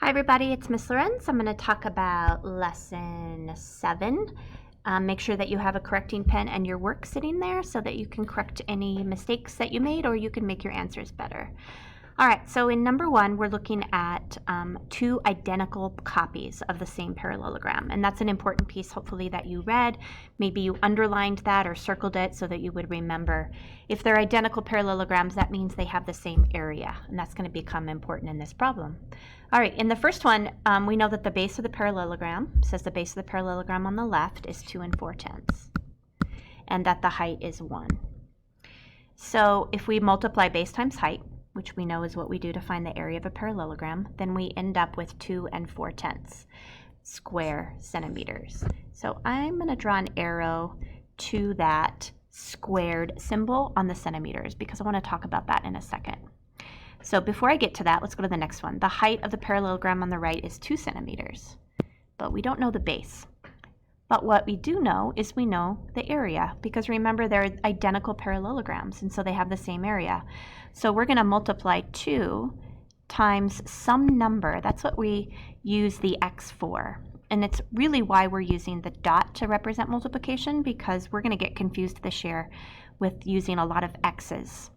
Hi everybody, it's Miss Lorenz. I'm going to talk about lesson 7. Make sure that you have a correcting pen and your work sitting there so that you can correct any mistakes that you made or you can make your answers better. All right, so in number 1, we're looking at 2 identical copies of the same parallelogram, and that's an important piece hopefully that you read. Maybe you underlined that or circled it so that you would remember. If they're identical parallelograms, that means they have the same area, and that's going to become important in this problem. All right, in the first one, we know that the base of the parallelogram, says the base of the parallelogram on the left is 2 4/10, and that the height is 1. So if we multiply base times height, which we know is what we do to find the area of a parallelogram, then we end up with 2 4/10 square centimeters. So I'm going to draw an arrow to that squared symbol on the centimeters because I want to talk about that in a second. So before I get to that, let's go to the next one. The height of the parallelogram on the right is 2 centimeters, but we don't know the base. But what we do know is we know the area, because remember they're identical parallelograms, and so they have the same area. So we're going to multiply 2 times some number. That's what we use the x for. And it's really why we're using the dot to represent multiplication, because we're going to get confused this year with using a lot of x's.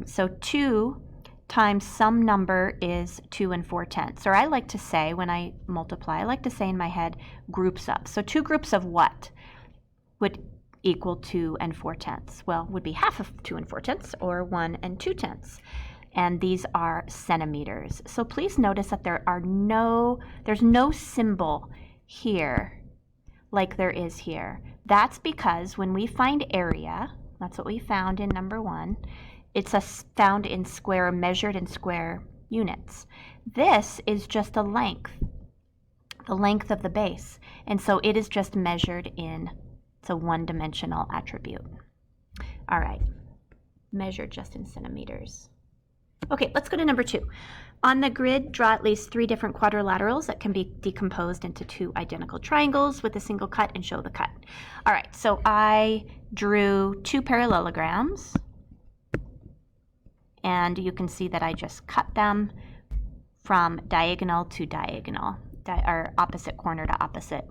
So 2 times some number is 2 4/10. Or I like to say, when I multiply, I like to say in my head, groups of. So 2 groups of what would equal 2 4/10? Well, would be half of 2 4/10, or 1 2/10. And these are centimeters. So please notice that there's no symbol here like there is here. That's because when we find area, that's what we found in number 1, it's found in square, measured in square units. This is just the length of the base. And so it is just measured in, it's a one-dimensional attribute. All right, measured just in centimeters. Okay, let's go to number 2. On the grid, draw at least 3 different quadrilaterals that can be decomposed into 2 identical triangles with a single cut and show the cut. All right, so I drew 2 parallelograms. And you can see that I just cut them from diagonal to diagonal, or opposite corner to opposite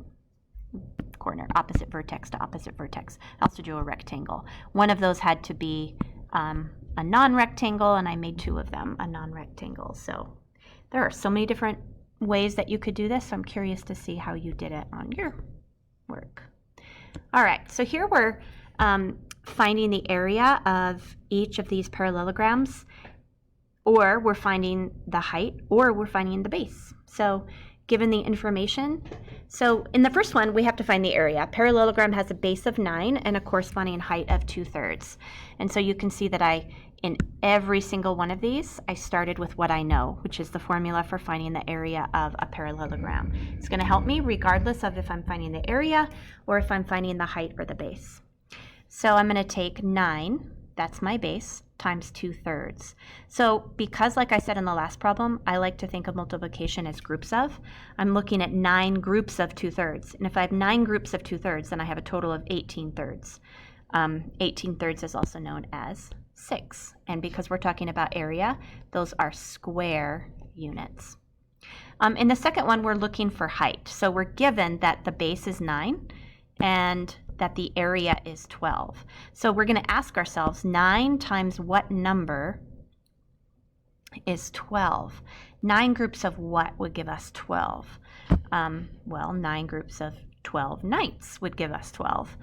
corner, opposite vertex to opposite vertex. I also drew a rectangle. One of those had to be a non-rectangle, and I made 2 of them a non-rectangle. So there are so many different ways that you could do this, so I'm curious to see how you did it on your work. All right, so here we're finding the area of each of these parallelograms, or we're finding the height, or we're finding the base. So given the information, so in the first one we have to find the area. Parallelogram has a base of 9 and a corresponding height of 2/3. And so you can see that in every single one of these, I started with what I know, which is the formula for finding the area of a parallelogram. It's going to help me regardless of if I'm finding the area or if I'm finding the height or the base. So I'm going to take 9, that's my base, times 2/3. So because, like I said in the last problem, I like to think of multiplication as groups of, I'm looking at 9 groups of 2/3. And if I have 9 groups of 2/3, then I have a total of 18/3. 18/3 is also known as 6. And because we're talking about area, those are square units. In the second one, we're looking for height. So we're given that the base is 9 and that the area is 12. So we're going to ask ourselves, 9 times what number is 12? 9 groups of what would give us 12? Well, 9 groups of 12 ninths would give us 12.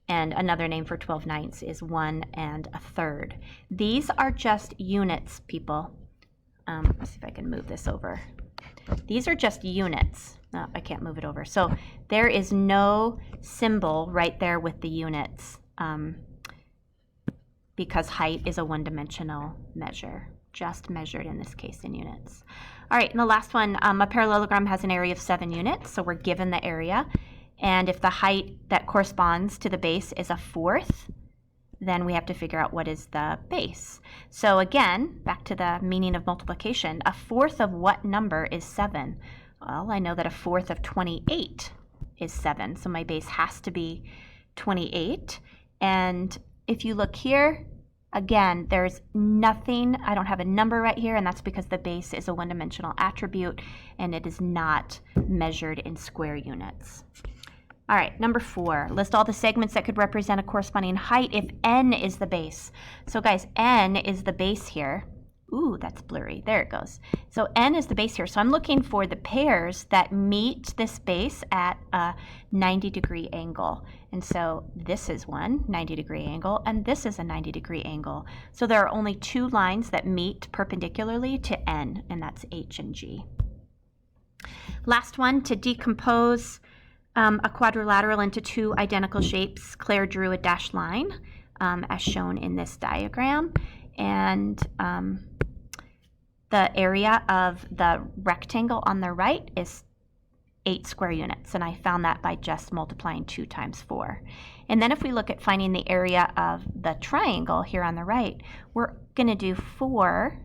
And another name for 12 ninths is 1 1/3. These are just units, people. Let's see if I can move this over. These are just units. No, I can't move it over. So there is no symbol right there with the units because height is a one-dimensional measure, just measured in this case in units. All right, and the last one, a parallelogram has an area of 7 units, so we're given the area. And if the height that corresponds to the base is 1/4, then we have to figure out what is the base. So again, back to the meaning of multiplication, 1/4 of what number is 7? Well, I know that 1/4 of 28 is 7, so my base has to be 28. And if you look here, Again, there's nothing, I don't have a number right here, and that's because the base is a one-dimensional attribute and it is not measured in square units. All right, number 4, list all the segments that could represent a corresponding height if n is the base. So guys, n is the base here. Ooh, that's blurry. There it goes. So n is the base here. So I'm looking for the pairs that meet this base at a 90-degree angle. And so this is one 90-degree angle, and this is a 90-degree angle. So there are only 2 lines that meet perpendicularly to n, and that's H and G. Last one, to decompose a quadrilateral into 2 identical shapes, Claire drew a dashed line as shown in this diagram. And the area of the rectangle on the right is 8 square units, and I found that by just multiplying 2 times 4. And then if we look at finding the area of the triangle here on the right, we're going to do 4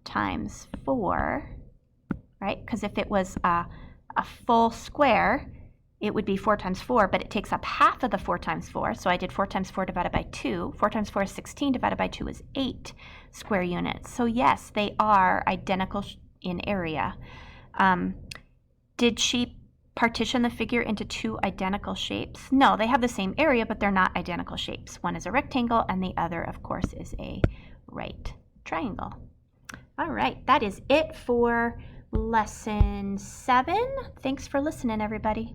times 4, right? Because if it was a full square, it would be 4 times 4, but it takes up half of the 4 times 4. So I did 4 times 4 divided by 2. 4 times 4 is 16, divided by 2 is 8 square units. So yes, they are identical in area. Did she partition the figure into 2 identical shapes? No, they have the same area, but they're not identical shapes. One is a rectangle, and the other, of course, is a right triangle. All right, that is it for lesson 7. Thanks for listening, everybody.